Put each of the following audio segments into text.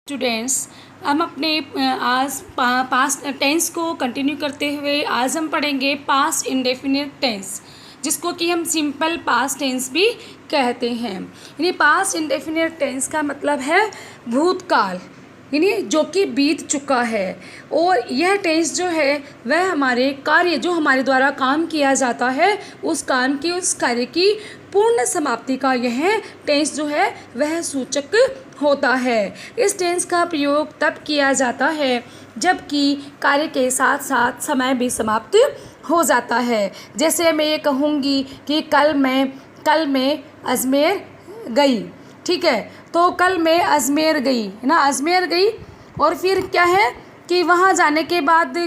Students, हम अपने आज पास्ट टेंस को कंटिन्यू करते हुए आज हम पढ़ेंगे पास्ट इंडेफिनिट टेंस, जिसको कि हम सिंपल पास्ट टेंस भी कहते हैं। यानी पास्ट इंडेफिनिट टेंस का मतलब है भूतकाल, यानी जो कि बीत चुका है। और यह टेंस जो है वह हमारे कार्य, जो हमारे द्वारा काम किया जाता है, उस काम की, उस कार्य की पूर्ण समाप्ति का यह टेंस जो है वह सूचक होता है। इस टेंस का प्रयोग तब किया जाता है जबकि कार्य के साथ साथ समय भी समाप्त हो जाता है। जैसे मैं ये कहूँगी कि कल मैं अजमेर गई, ठीक है, तो कल मैं अजमेर गई, है ना, अजमेर गई। और फिर क्या है कि वहाँ जाने के बाद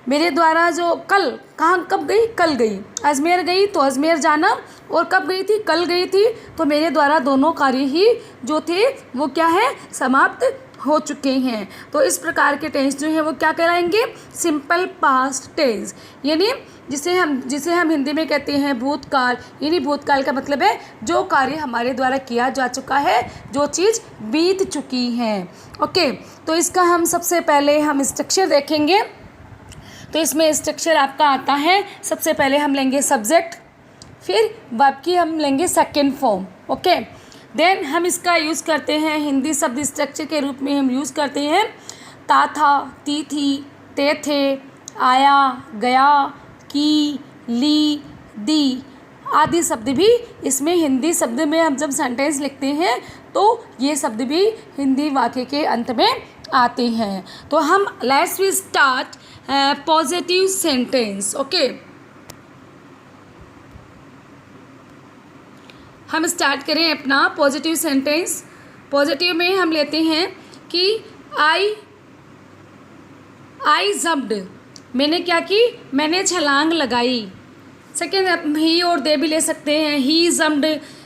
मेरे द्वारा जो कब गई, कल गई, अजमेर गई तो अजमेर जाना, और कब गई थी, कल गई थी, तो मेरे द्वारा दोनों कार्य ही जो थे वो क्या है, समाप्त हो चुके हैं। तो इस प्रकार के टेंस जो है वो क्या कहलाएंगे, सिंपल पास्ट टेंस, यानी जिसे हम हिंदी में कहते हैं भूतकाल। यानी भूतकाल का मतलब है जो कार्य हमारे द्वारा किया जा चुका है, जो चीज़ बीत चुकी है। ओके, तो इसका हम सबसे पहले हम स्ट्रक्चर देखेंगे। तो इसमें स्ट्रक्चर आपका आता है, सबसे पहले हम लेंगे सब्जेक्ट, फिर वर्ब की हम लेंगे सेकेंड फॉर्म। ओके, देन हम इसका यूज़ करते हैं हिंदी शब्द स्ट्रक्चर के रूप में हम यूज़ करते हैं था था, ती थी, ते थे, आया, गया, की, ली, दी आदि शब्द भी इसमें हिंदी शब्द में हम जब सेंटेंस लिखते हैं तो ये शब्द भी हिंदी वाक्य के अंत में आते हैं। तो हम let's we start positive sentence. Okay, हम स्टार्ट करें अपना पॉजिटिव सेंटेंस। पॉजिटिव में हम लेते हैं कि आई जंप्ड, मैंने क्या की, मैंने छलांग लगाई। सेकेंड ही और दे भी ले सकते हैं, ही जंप्ड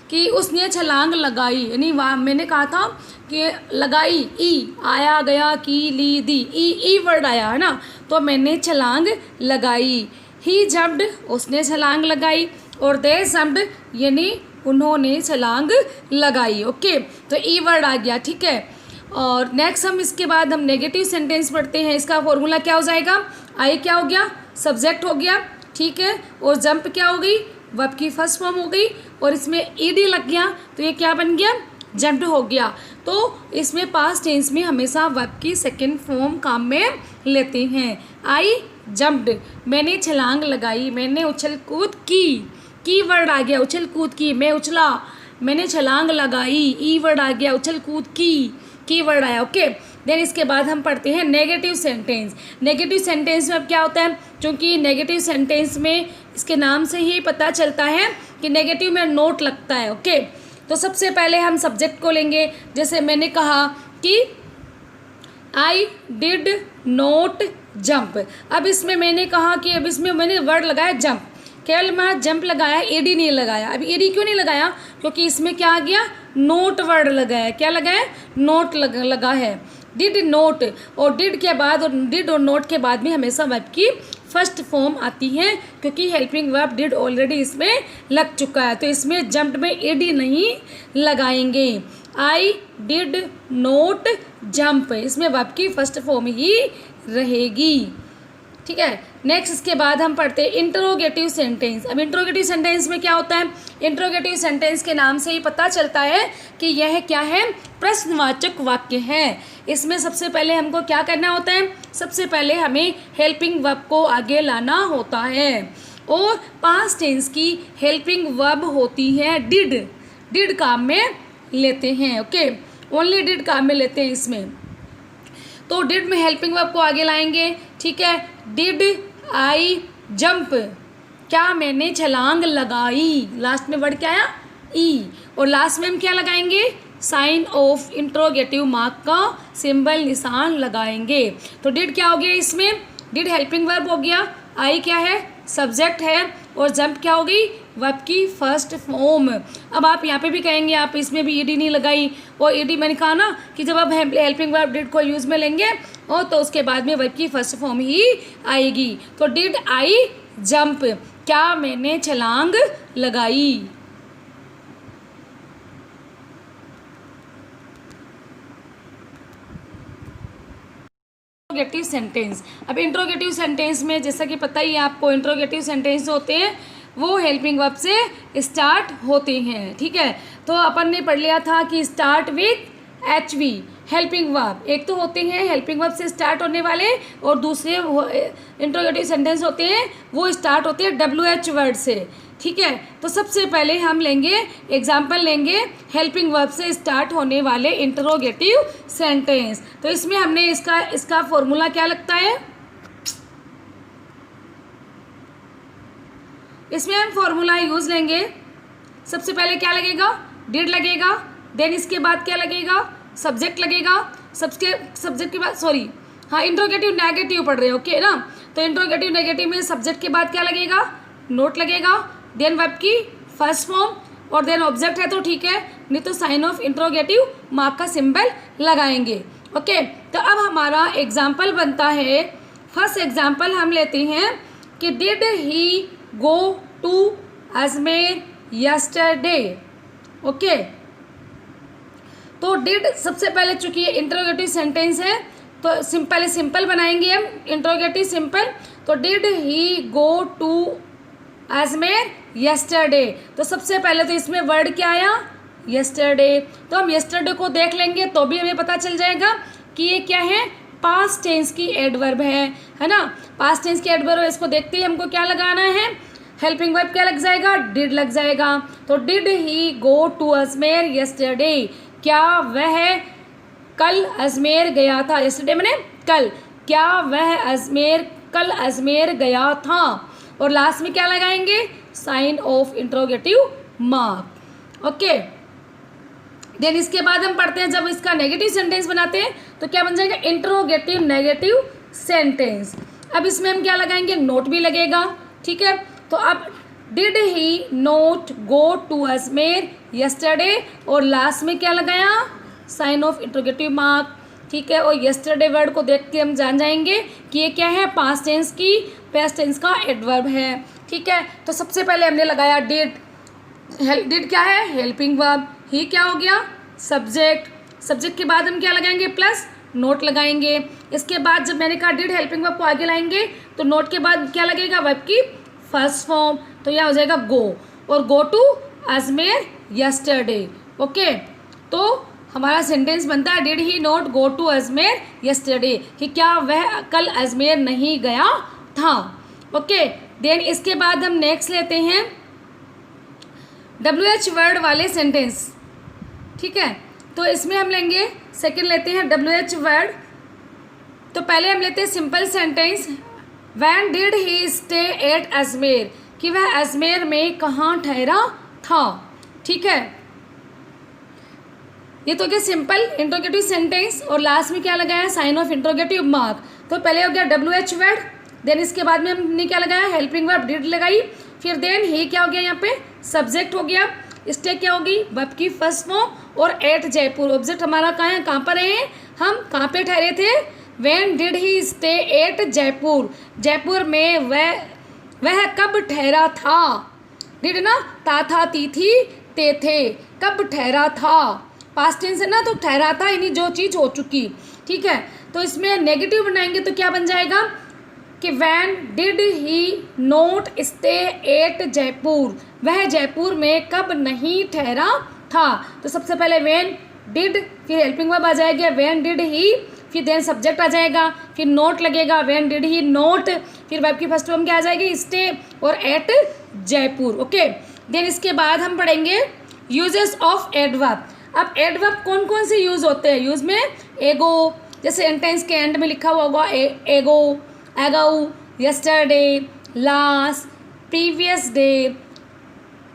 कि उसने छलांग लगाई, यानी मैंने कहा था कि लगाई, ई आया, गया, की, ली, दी, ई वर्ड आया है ना, तो मैंने छलांग लगाई। ही जंप्ड, उसने छलांग लगाई, और दे जंप्ड यानी उन्होंने छलांग लगाई। ओके, तो ई वर्ड आ गया, ठीक है। और नेक्स्ट हम इसके बाद हम नेगेटिव सेंटेंस पढ़ते हैं। इसका फॉर्मूला क्या हो जाएगा, आई क्या हो गया, सब्जेक्ट हो गया, ठीक है, और जंप क्या हो गई, वर्ब की फर्स्ट फॉर्म हो गई, और इसमें ईडी लग गया तो ये क्या बन गया, जंप्ड हो गया। तो इसमें पास्ट टेंस में हमेशा वर्ब की सेकेंड फॉर्म काम में लेते हैं। आई जंप्ड, मैंने छलांग लगाई, मैंने उछल कूद की वर्ड आ गया, उछल कूद की, मैं उछला, मैंने छलांग लगाई, ई वर्ड आ गया, उछल कूद की वर्ड आया। ओके, देन इसके बाद हम पढ़ते हैं नेगेटिव सेंटेंस। नेगेटिव सेंटेंस में अब क्या होता है, क्योंकि नेगेटिव सेंटेंस में इसके नाम से ही पता चलता है कि नेगेटिव में नोट लगता है। ओके, तो सबसे पहले हम सब्जेक्ट को लेंगे। जैसे मैंने कहा कि आई डिड नोट जंप, अब इसमें मैंने कहा कि अब इसमें मैंने वर्ड लगाया जंप, केवल मैं जंप लगाया, एडी नहीं लगाया। अब एडी क्यों नहीं लगाया, क्योंकि इसमें क्या आ गया, नोट वर्ड लगाया, क्या लगाया, नोट लगा है। डिड नोट, और डिड के बाद, और डिड और नोट के बाद में हमेशा वर्ब की फर्स्ट फॉर्म आती है, क्योंकि हेल्पिंग वर्ब डिड ऑलरेडी इसमें लग चुका है, तो इसमें जंप में एडी नहीं लगाएंगे। आई डिड नोट जंप, इसमें वर्ब की फर्स्ट फॉर्म ही रहेगी, ठीक है। नेक्स्ट इसके बाद हम पढ़ते हैं इंटरोगेटिव सेंटेंस। अब इंटरोगेटिव सेंटेंस में क्या होता है, इंटरोगेटिव सेंटेंस के नाम से ही पता चलता है कि यह क्या है, प्रश्नवाचक वाक्य है। इसमें सबसे पहले हमको क्या करना होता है, सबसे पहले हमें हेल्पिंग वर्ब को आगे लाना होता है, और पास्ट टेंस की हेल्पिंग वर्ब होती है डिड काम में लेते हैं। ओके, ओनली डिड काम में लेते हैं इसमें, तो डिड में हेल्पिंग वर्ब को आगे लाएंगे, ठीक है। डिड आई जंप, क्या मैंने छलांग लगाई, लास्ट में वर्ड क्या आया, ई, और लास्ट में हम क्या लगाएंगे, साइन ऑफ इंट्रोगेटिव मार्क का सिंबल, निशान लगाएंगे। तो डिड क्या हो गया, इसमें डिड हेल्पिंग वर्ब हो गया, आई क्या है, सब्जेक्ट है, और जंप क्या हो गई, वर्ब की फर्स्ट फॉर्म। अब आप यहाँ पे भी कहेंगे आप इसमें भी ईडी नहीं लगाई, और ईडी मैंने कहा ना कि जब आप हेल्पिंग वर्ब डिड को यूज़ में लेंगे और तो उसके बाद में वर्ब की फर्स्ट फॉर्म ही आएगी। तो डिड आई जंप, क्या मैंने छलांग लगाई। Interrogative sentence. अब इंट्रोगेटिव सेंटेंस में जैसा कि पता ही है आपको, इंट्रोगेटिव सेंटेंस होते हैं वो हेल्पिंग वर्ब से स्टार्ट होते हैं। ठीक है, तो अपन ने पढ़ लिया था कि start with HV helping verb. एक तो होते हैं हेल्पिंग वर्ब से स्टार्ट होने वाले, और दूसरे इंट्रोगेटिव सेंटेंस होते हैं वो स्टार्ट होते हैं WH वर्ड से। ठीक है, तो सबसे पहले हम लेंगे एग्जाम्पल लेंगे हेल्पिंग वर्ब से स्टार्ट होने वाले इंट्रोगेटिव सेंटेंस। तो इसमें हमने इसका फॉर्मूला क्या लगता है, इसमें हम फॉर्मूला यूज लेंगे। सबसे पहले क्या लगेगा, डिड लगेगा, देन इसके बाद क्या लगेगा, सब्जेक्ट लगेगा, सब्जेक्ट के बाद इंट्रोगेटिव नेगेटिव पढ़ रहे हो, ओके ना। तो इंट्रोगेटिव नेगेटिव में सब्जेक्ट के बाद क्या लगेगा, नोट लगेगा, देन वर्ब की फर्स्ट फॉर्म, और देन ऑब्जेक्ट है तो ठीक है, नहीं तो साइन ऑफ इंट्रोगेटिव मार्क का सिंबल लगाएंगे। ओके, तो अब हमारा एग्जाम्पल बनता है, फर्स्ट एग्जाम्पल हम लेते हैं कि did he go to Ajmer yesterday. Okay, तो डिड सबसे पहले चूंकि इंट्रोगेटिव सेंटेंस है तो सिंपल बनाएंगे हम इंट्रोगेटिव सिंपल। तो did he go to Ajmer yesterday, तो सबसे पहले तो इसमें वर्ड क्या आया, यस्टरडे। तो हम यस्टरडे को देख लेंगे तो भी हमें पता चल जाएगा कि ये क्या है, पास्ट टेंस की एडवर्ब है ना। पास्ट टेंस की एडवर्ब, इसको देखते ही हमको क्या लगाना है, हेल्पिंग वर्ब क्या लग जाएगा, डिड लग जाएगा। तो did he go to Ajmer yesterday, क्या वह कल अजमेर गया था, यस्टरडे मैंने कल, क्या वह कल अजमेर गया था, और लास्ट में क्या लगाएंगे, sign of interrogative mark. Okay, then इसके बाद हम पढ़ते हैं जब इसका नेगेटिव सेंटेंस बनाते हैं तो क्या बन जाएगा, इंट्रोगेटिव नेगेटिव सेंटेंस। अब इसमें हम क्या लगाएंगे, नोट भी लगेगा। ठीक है, तो अब did he not go to Ajmer yesterday, और लास्ट में क्या लगाया, साइन ऑफ इंट्रोगेटिव मार्क। ठीक है, और यस्टरडे वर्ड को देख के हम जान जाएंगे कि ये क्या है, पास्ट टेंस का एडवर्ब है। ठीक है, तो सबसे पहले हमने लगाया डिड, डिड क्या है, हेल्पिंग वर्ब, ही क्या हो गया, सब्जेक्ट के बाद हम क्या लगाएंगे, प्लस नोट लगाएंगे। इसके बाद जब मैंने कहा डिड हेल्पिंग वर्ब को आगे लाएंगे तो नोट के बाद क्या लगेगा, वर्ब की फर्स्ट फॉर्म, तो यह हो जाएगा गो, और go to Ajmer yesterday. Okay, तो हमारा सेंटेंस बनता है did he not go to Ajmer yesterday, कि क्या वह कल अजमेर नहीं गया था। ओके, देन इसके बाद हम नेक्स्ट लेते हैं WH वर्ड वाले सेंटेंस। ठीक है, तो इसमें हम लेंगे सेकंड लेते हैं WH वर्ड। तो पहले हम लेते हैं simple sentence, when did he stay at Ajmer, कि वह अजमेर में कहाँ ठहरा था। ठीक है, ये तो क्या सिंपल इंट्रोगेटिव सेंटेंस, और लास्ट में क्या लगाया, साइन ऑफ इंट्रोगेटिव मार्क। तो पहले हो गया WH वर्ड, देन इसके बाद में हमने क्या लगाया, हेल्पिंग वर्ब डिड लगाई, फिर देन ही क्या हो गया, यहाँ पे सब्जेक्ट हो गया, स्टे क्या होगी, वर्ब की फर्स्ट फॉर्म, और एट जयपुर, ऑब्जेक्ट हमारा कहाँ है, कहाँ पर है, हम कहाँ पे ठहरे थे, when did he stay at Jaipur, Jaipur में वह कब ठहरा था। डिड ना, ता था, ती थी, ते थे, कब ठहरा था, पास्ट टेंस है ना, तो ठहरा था यानी जो चीज़ हो चुकी। ठीक है, तो इसमें नेगेटिव बनाएंगे तो क्या बन जाएगा कि when did he not stay at Jaipur, वह जयपुर में कब नहीं ठहरा था। तो सबसे पहले व्हेन डिड, फिर हेल्पिंग वर्ब आ जाएगा व्हेन डिड ही, फिर देन सब्जेक्ट आ जाएगा, फिर नोट लगेगा व्हेन डिड ही नोट, फिर वर्ब की फर्स्ट फॉर्म क्या आ जाएगी, स्टे और एट जयपुर। ओके, देन इसके बाद हम पढ़ेंगे यूजेस ऑफ एडवर्ब। अब एडवर्ब कौन कौन से यूज़ होते हैं, यूज़ में एगो, जैसे सेंटेंस के एंड में लिखा हुआ होगा एगो, एगो, yesterday, last, previous day,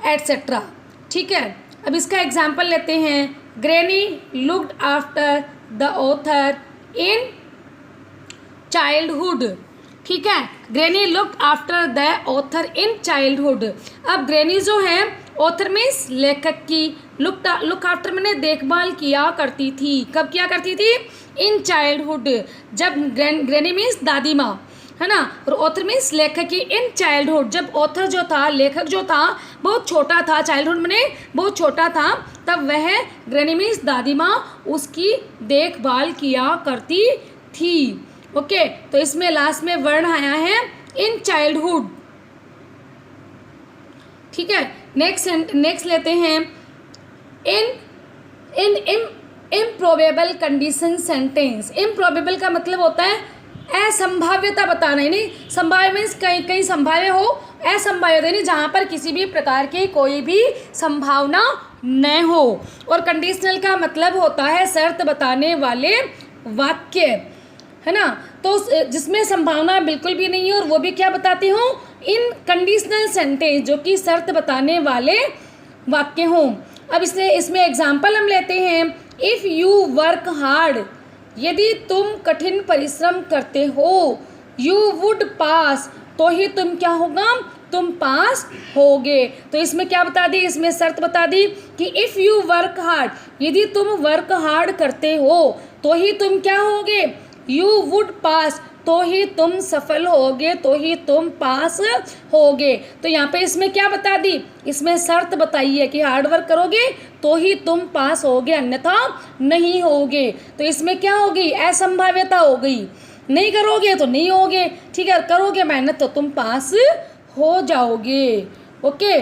etcetera. ठीक है, अब इसका एग्जाम्पल लेते हैं, granny looked after the author in childhood. ठीक है, granny looked after the author in childhood. अब ग्रैनी जो है ऑथर मीन्स लेखक की, लुक आफ्टर मैंने देखभाल किया करती थी, कब किया करती थी, इन चाइल्डहुड, जब ग्रैनी मीन्स दादी माँ है ना, और ऑथर मीन्स लेखक की, इन चाइल्डहुड, जब ऑथर जो था, लेखक जो था बहुत छोटा था, चाइल्डहुड मैंने बहुत छोटा था, तब वह ग्रैनी मीन्स दादी माँ उसकी देखभाल किया करती थी। ओके, तो इसमें लास्ट में वर्ण आया है इन चाइल्डहुड। ठीक है, नेक्स्ट लेते हैं इन इम्प्रोबेबल कंडीशन सेंटेंस। इम्प्रोबेबल का मतलब होता है असंभाव्यता बताना, यानी संभाव्य मीन्स कहीं संभाव्य हो, असंभाव्य यानी जहाँ पर किसी भी प्रकार की कोई भी संभावना न हो। और कंडीशनल का मतलब होता है शर्त बताने वाले वाक्य, है ना। तो जिसमें संभावना बिल्कुल भी नहीं है और वो भी क्या बताती हूँ, इन कंडीशनल सेंटेंस, जो कि शर्त बताने वाले वाक्य हों। अब इसमें एग्जाम्पल हम लेते हैं। इफ़ यू वर्क हार्ड, यदि तुम कठिन परिश्रम करते हो, यू वुड पास, तो ही तुम क्या होगा, तुम पास होगे। तो इसमें क्या बता दी, इसमें शर्त बता दी कि इफ़ यू वर्क हार्ड, यदि तुम वर्क हार्ड करते हो तो ही तुम क्या होगे, यू वुड पास, तो ही तुम सफल होगे, तो ही तुम पास होगे। तो यहाँ पे इसमें क्या बता दी, इसमें शर्त बताई है कि हार्ड वर्क करोगे तो ही तुम पास होगे, अन्यथा नहीं होगे। तो इसमें क्या होगी, असंभाव्यता हो गई, नहीं करोगे तो नहीं होगे, ठीक है, करोगे मेहनत तो तुम पास हो जाओगे। ओके,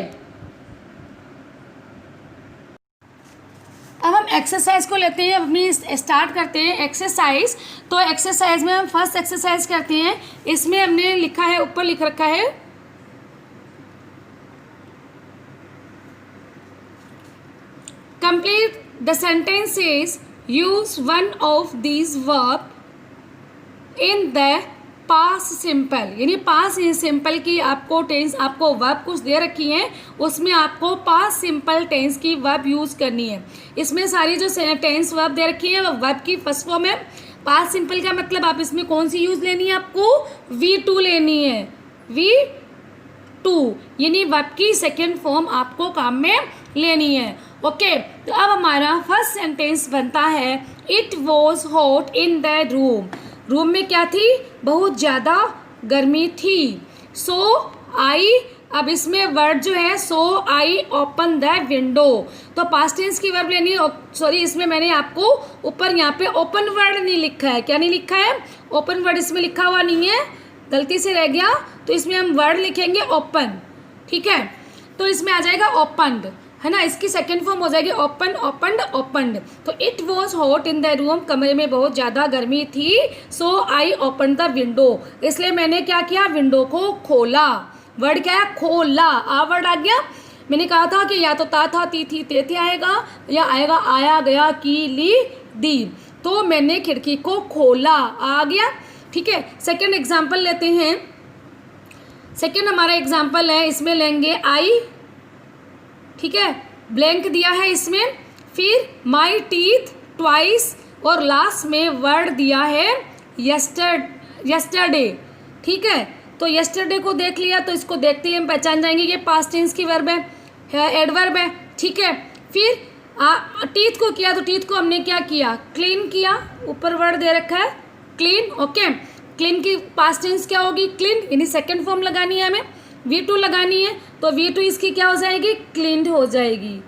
अब हम एक्सरसाइज को लेते हैं, अपनी स्टार्ट करते हैं एक्सरसाइज। तो एक्सरसाइज में हम फर्स्ट एक्सरसाइज करते हैं। इसमें हमने लिखा है, ऊपर लिख रखा है complete the sentences, use one of these verb in the pass simple, यानी पास सिंपल की आपको टेंस, आपको वर्ब कुछ दे रखी है, उसमें आपको पास सिंपल टेंस की वर्ब यूज़ करनी है। इसमें सारी जो टेंस वर्ब दे रखी है वो वर्ब की फर्स्ट फॉर्म है। पास सिंपल का मतलब आप इसमें कौन सी यूज़ लेनी है, आपको V2 लेनी है, V2, यानी वर्ब की सेकेंड फॉर्म आपको काम में लेनी है। ओके, तो अब हमारा फर्स्ट सेंटेंस बनता है it was hot in the room. Room में क्या थी, बहुत ज़्यादा गर्मी थी। सो आई, अब इसमें वर्ड जो है सो आई ओपन द विंडो, तो पास्ट टेंस की वर्ब लेनी है। सॉरी, इसमें मैंने आपको ऊपर यहाँ पे ओपन वर्ड नहीं लिखा है, क्या नहीं लिखा है, ओपन वर्ड इसमें लिखा हुआ नहीं है, गलती से रह गया, तो इसमें हम वर्ड लिखेंगे ओपन, ठीक है। तो इसमें आ जाएगा ओपनड, है ना, इसकी सेकेंड फॉर्म हो जाएगी ओपन, ओपनड, ओपनड। तो it was hot in the room, कमरे में बहुत ज़्यादा गर्मी थी। सो आई ओपन द विंडो, इसलिए मैंने क्या किया, विंडो को खोला। वर्ड क्या है, खोला, आ वर्ड आ गया। मैंने कहा था कि या तो ता था, ती थी, ते थे आएगा, या आएगा आया गया, की, ली, दी। तो मैंने खिड़की को खोला, आ गया, ठीक है। सेकेंड एग्जाम्पल लेते हैं। सेकेंड हमारा एग्जाम्पल है, इसमें लेंगे आई, ठीक है, ब्लैंक दिया है इसमें, फिर माई टीथ ट्वाइस, और लास्ट में वर्ड दिया है यस्टरडे, ठीक है। तो यस्टरडे को देख लिया, तो इसको देखते ही हम पहचान जाएंगे ये पास्ट टेंस की वर्ब है, एडवर्ब है, ठीक है। फिर टीथ को किया, तो टीथ को हमने क्या किया, क्लीन किया, ऊपर वर्ड दे रखा है क्लीन, ओके। क्लीन की पास्ट टेंस क्या होगी, क्लीन, यानी सेकेंड फॉर्म लगानी है हमें, V2 लगानी है, तो V2 इसकी क्या हो जाएगी, क्लीन्ड हो जाएगी।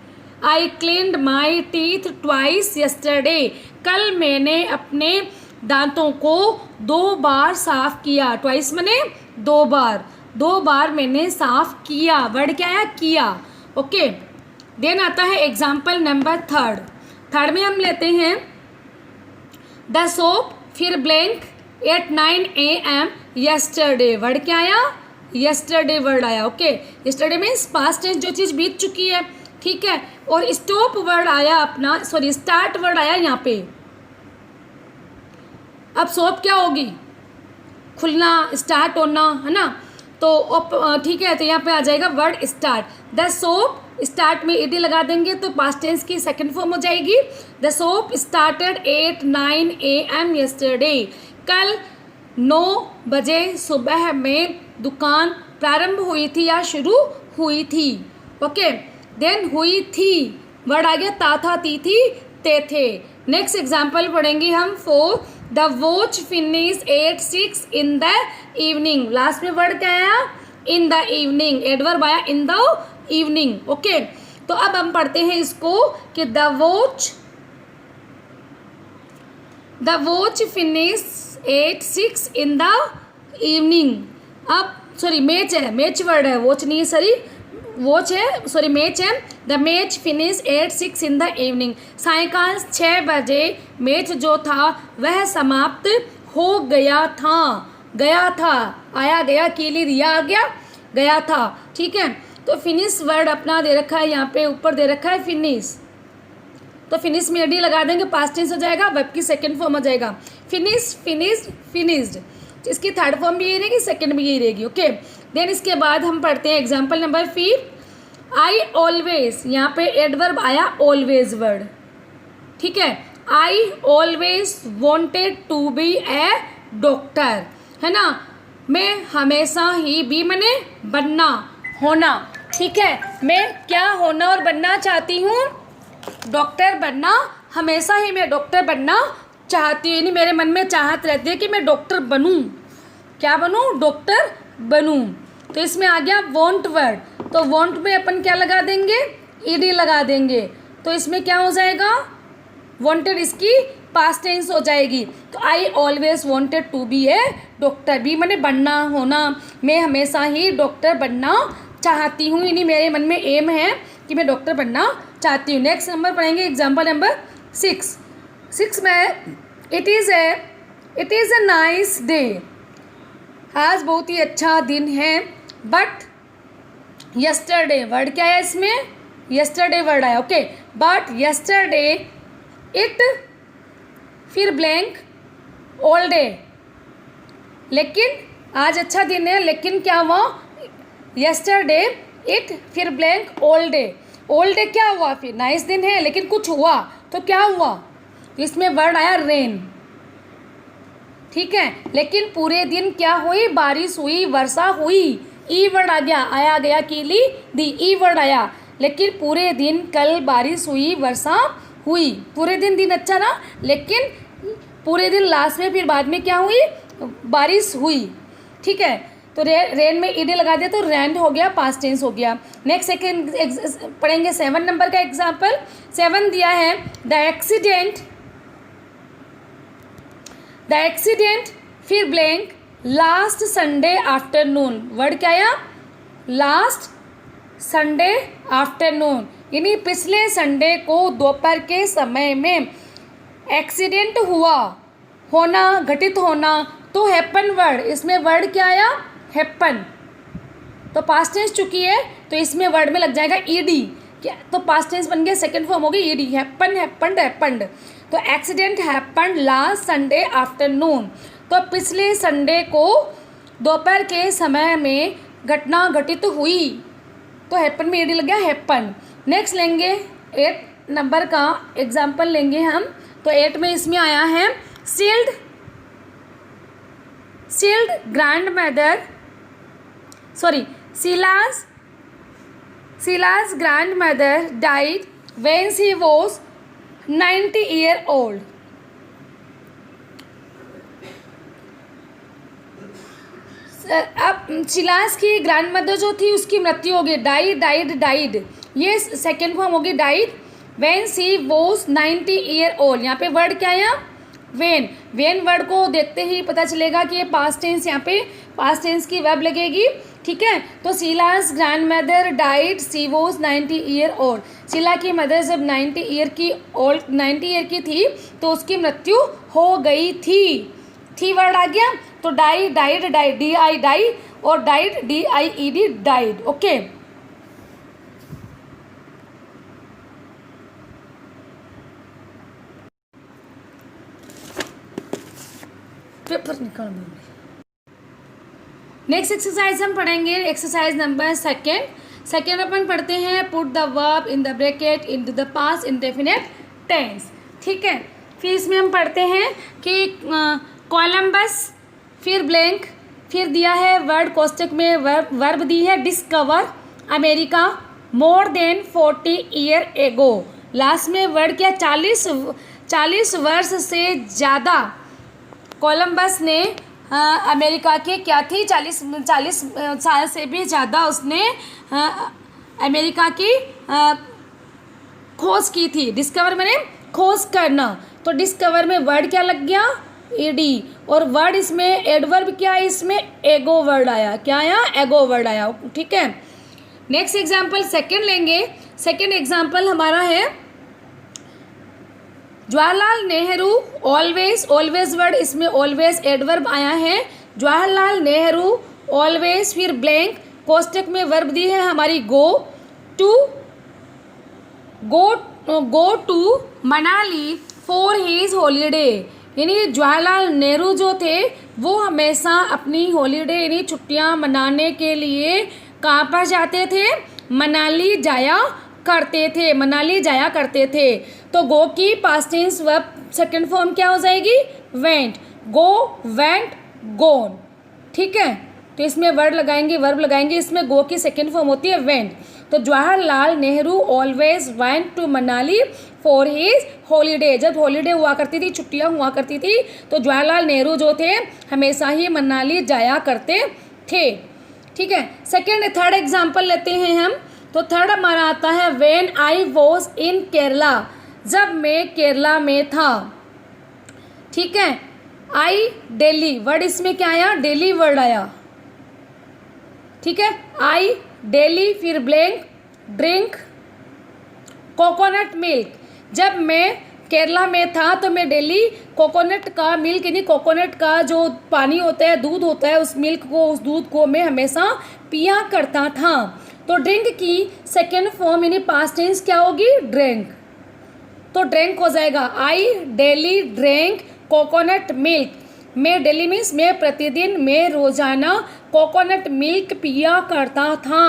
I cleaned my teeth twice yesterday, कल मैंने अपने दांतों को 2 बार साफ किया। ट्वाइस मैंने 2 बार, 2 बार मैंने साफ किया, वर्ड क्या है, किया, ओके। देन आता है एग्जाम्पल नंबर थर्ड में हम लेते हैं द सोप, फिर blank at 9 AM yesterday, word क्या आया, यस्टरडे वर्ड आया, okay. Yesterday means past tense, जो चीज़ बीत चुकी है, ठीक है। और स्टॉप वर्ड आया अपना, सॉरी स्टार्ट वर्ड आया यहाँ पे। अब सोप क्या होगी, खुलना, स्टार्ट होना, है ना, तो ठीक है, तो यहाँ पे आ जाएगा word start. The soap, start में ईडी लगा देंगे तो पास्ट टेंस की सेकंड फॉर्म हो जाएगी। The soap started at 9 AM yesterday, कल 9 बजे सुबह में दुकान प्रारंभ हुई थी या शुरू हुई थी, ओके। देन हुई थी, वर्ड आ गया ता था, ती थी, ते थे। नेक्स्ट एग्जाम्पल पढ़ेंगे हम 4, the watch finish at 6 in the evening, last में वर्ड क्या आया, इन द इवनिंग, एडवर्ब आया इन द इवनिंग, ओके। तो अब हम पढ़ते हैं इसको कि the watch finish 8:06 in the evening. अब सॉरी मैच है, मैच वर्ड है, वॉच नहीं है, सॉरी वॉच है, सॉरी मैच है। The match finish 8:06 in the evening. सायंकाल 6 बजे मैच जो था वह समाप्त हो गया था। गया था, आया गया, कीली दिया आ गया, गया था। ठीक है, तो फिनिश वर्ड अपना दे रखा है यहाँ पे, ऊपर दे रखा है फिनिश, तो फिनिश में एडी लगा देंगे, पास्ट टेंस हो जाएगा, वर्ब की सेकंड फॉर्म हो जाएगा। Finish, finished, finished. इसकी थर्ड फॉर्म भी यही रहेगी, सेकंड भी यही रहेगी। ओके, देन इसके बाद हम पढ़ते हैं एग्जाम्पल नंबर 5। आई ऑलवेज, यहाँ पे एडवर्ब आया ऑलवेज वर्ड। ठीक है, I always wanted to be a doctor, है ना। मैं हमेशा ही, बी मने बनना, होना। ठीक है, मैं क्या होना और बनना चाहती हूँ, डॉक्टर बनना। हमेशा ही मैं डॉक्टर बनना चाहती हूँ, यानी मेरे मन में चाहत रहती है कि मैं डॉक्टर बनूँ। क्या बनूँ, डॉक्टर बनूँ। तो इसमें आ गया वॉन्ट वर्ड, तो वॉन्ट में अपन क्या लगा देंगे, ईडी लगा देंगे। तो इसमें क्या हो जाएगा, वॉन्टेड इसकी पास्ट टेंस हो जाएगी। तो I always wanted to be a doctor, be मैंने बनना, होना। मैं हमेशा ही डॉक्टर बनना चाहती हूँ, यानी मेरे मन में एम है कि मैं डॉक्टर बनना चाहती हूँ। नेक्स्ट नंबर पढ़ेंगे एग्जाम्पल नंबर 6 में it is a nice day. आज बहुत ही अच्छा दिन है, बट यस्टरडे वर्ड क्या है इसमें, यस्टरडे वर्ड आया। ओके, बट यस्टरडे इट, फिर ब्लैंक ऑल डे। लेकिन आज अच्छा दिन है, लेकिन क्या हुआ, यस्टरडे इट, फिर blank all day. All day क्या हुआ, फिर नाइस दिन है लेकिन कुछ हुआ, तो क्या हुआ, इसमें वर्ड आया रेन। ठीक है, लेकिन पूरे दिन क्या हुई, बारिश हुई, वर्षा हुई। ई वर्ड आ गया, आया गया, कीली दी, ई वर्ड आया। लेकिन पूरे दिन कल बारिश हुई, वर्षा हुई। पूरे दिन अच्छा रहा, लेकिन पूरे दिन लास्ट में फिर बाद में क्या हुई, बारिश हुई। ठीक है, तो रेन में ईडी लगा दिया तो रैंड हो गया, पास्ट टेंस हो गया। नेक्स्ट सेकेंड पढ़ेंगे 7 नंबर का एग्जाम्पल। 7 दिया है द एक्सीडेंट फिर blank last Sunday afternoon. Word क्या आया, लास्ट संडे आफ्टरनून, यानी पिछले संडे को दोपहर के समय में एक्सीडेंट हुआ, होना, घटित होना। तो हैपन वर्ड, इसमें वर्ड क्या आया, हैपन। तो पास्ट टेंस चुकी है, तो इसमें वर्ड में लग जाएगा ईडी। क्या, तो पास्ट टेंस बन गया, सेकंड फॉर्म हो गई ईडी, हैपन, हैपन्ड, हैपन्ड। तो accident happened last Sunday afternoon, तो पिछले संडे को दोपहर के समय में घटना घटित हुई, तो हैपन में ईडी लग गया, हैपन। नेक्स्ट लेंगे 8 नंबर का एग्जाम्पल लेंगे हम। तो 8 में इसमें आया है shield grandmother, sorry Sheila's grandmother died when she was 90 years old. अब शीलास की ग्रैंड मदर जो थी उसकी मृत्यु हो गई, डाइड, ये सेकेंड फॉर्म होगी died. When she was 90 year old, यहाँ पे वर्ड क्या आया, वेन वर्ड को देखते ही पता चलेगा कि ये पास्ट टेंस, यहाँ पे पास्ट टेंस की वर्ब लगेगी। ठीक है, तो Sheila's grand died she was 90 year old. Sheila की मदर जब 90 ईयर की थी तो उसकी मृत्यु हो गई थी वर्ड आ गया। तो डाइड, डी आई डाई, और died DIED died. Okay, paper निकाल। नेक्स्ट एक्सरसाइज हम पढ़ेंगे, एक्सरसाइज नंबर सेकेंड अपन पढ़ते हैं put the verb in the bracket into the past indefinite tense. ठीक है, फिर इसमें हम पढ़ते हैं कि कोलंबस, फिर ब्लैंक, फिर दिया है वर्ड कोष्टक में वर्ब दी है discover America more than 40 year ago. Last में वर्ड क्या, 40 वर्ष से ज़्यादा कोलंबस ने अमेरिका के क्या थी, 40 साल से भी ज़्यादा उसने अमेरिका की खोज की थी। डिस्कवर मैंने खोज करना, तो डिस्कवर में वर्ड क्या लग गया, ईडी। और वर्ड इसमें एडवर्ब क्या है, इसमें एगो वर्ड आया। क्या आया, एगो वर्ड आया। ठीक है, नेक्स्ट एग्जाम्पल सेकंड लेंगे। सेकंड एग्जाम्पल हमारा है Jawaharlal Nehru always, always word इसमें ऑलवेज एडवर्ब आया है। जवाहरलाल नेहरू ऑलवेज, फिर ब्लैंक, कोष्टक में वर्ब दी है हमारी go to, go to Manali for his holiday. यानी जवाहरलाल नेहरू जो थे वो हमेशा अपनी हॉलीडे यानी छुट्टियां मनाने के लिए कहाँ पर जाते थे, मनाली जाया करते थे, मनाली जाया करते थे। तो गो की past tense verb second form क्या हो जाएगी, वेंट। गो, वेंट, गोन। ठीक है, तो इसमें वर्ड लगाएंगे, वर्ब लगाएंगे। इसमें गो की सेकंड फॉर्म होती है वेंट। तो Jawaharlal Nehru always went to Manali for his holiday. जब हॉलीडे हुआ करती थी, छुट्टियां हुआ करती थी, तो जवाहरलाल नेहरू जो थे हमेशा ही मनाली जाया करते थे। ठीक है, सेकेंड थर्ड एग्जाम्पल लेते हैं हम। तो थर्ड हमारा आता है when I was in Kerala, जब मैं केरला में था। ठीक है, आई डेली, वर्ड इसमें क्या आया, डेली वर्ड आया। ठीक है, आई डेली, फिर ब्लैंक, ड्रिंक कोकोनट मिल्क। जब मैं केरला में था तो मैं डेली कोकोनट का मिल्क यानी कोकोनट का जो पानी होता है, दूध होता है, उस मिल्क को, उस दूध को मैं हमेशा पिया करता था। तो ड्रिंक की सेकेंड फॉर्म यानी पास्ट टेंस क्या होगी, ड्रिंक। तो ड्रिंक हो जाएगा आई डेली ड्रिंक कोकोनट मिल्क। मैं डेली मीन्स मैं प्रतिदिन, मैं रोजाना कोकोनट मिल्क पिया करता था।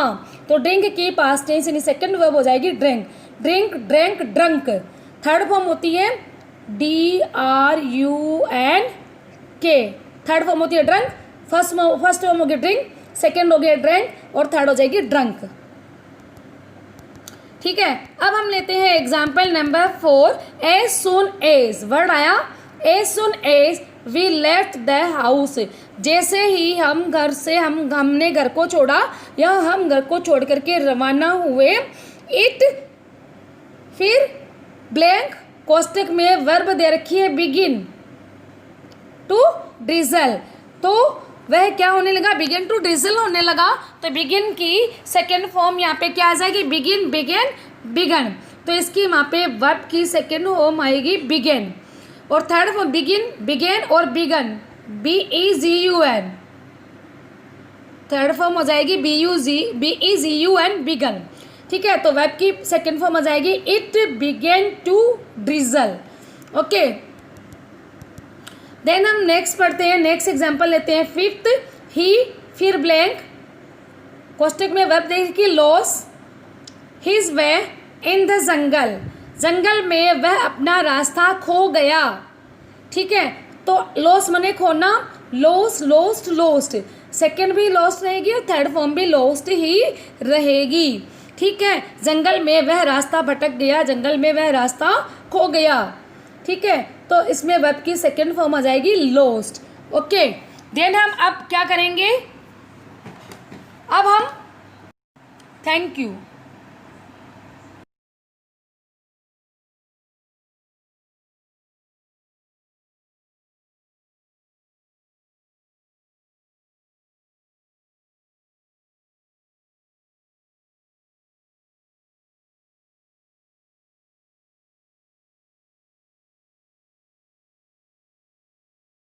तो ड्रिंक की पास्ट टेंस यानी सेकंड वर्ब हो जाएगी drink. Drink, drank, drunk. Third form होती है DRUNK। थर्ड फॉर्म होती है ड्रंक। फर्स्ट फॉर्म होगी ड्रिंक, सेकंड हो गया ड्रैंक और थर्ड हो जाएगी ड्रंक। ठीक है, अब हम लेते हैं example number 4। As soon as, word आया as soon as we left the house. जैसे ही हम घर से हमने घर को छोड़ा या हम घर को छोड़ करके रवाना हुए। इट, फिर ब्लैंक, कोष्टक में वर्ब दे रखी है बिगिन टू ड्रिजल। तो वह क्या होने लगा, बिगिन टू ड्रिजल होने लगा। तो बिगिन की सेकेंड फॉर्म यहाँ पे क्या आ जाएगी, बिगिन, बिगेन, बिगन। तो इसकी वहाँ पे वर्ब की सेकेंड फॉर्म आएगी बिगेन। और थर्ड फॉर्म बिगिन, बिगेन और बिगन, BEGUN। थर्ड फॉर्म हो जाएगी BEGUN, बिगन। ठीक है, तो वर्ब की सेकेंड फॉर्म हो जाएगी it began to drizzle. Okay, then हम नेक्स्ट पढ़ते हैं, नेक्स्ट एग्जांपल लेते हैं। फिफ्थ, ही, फिर ब्लैंक, कोष्टक में वर्ब देखिए lost his way in the jungle. जंगल में वह अपना रास्ता खो गया। ठीक है, तो लॉस मने खोना, लॉस, लॉस्ट, लॉस्ट। सेकेंड भी लॉस्ट रहेगी और थर्ड फॉर्म भी लॉस्ट ही रहेगी। ठीक है, जंगल में वह रास्ता भटक गया, जंगल में वह रास्ता खो गया। ठीक है, तो इसमें वर्ब की सेकेंड फॉर्म आ जाएगी लॉस्ट। ओके, देन हम अब क्या करेंगे, अब हम थैंक यू।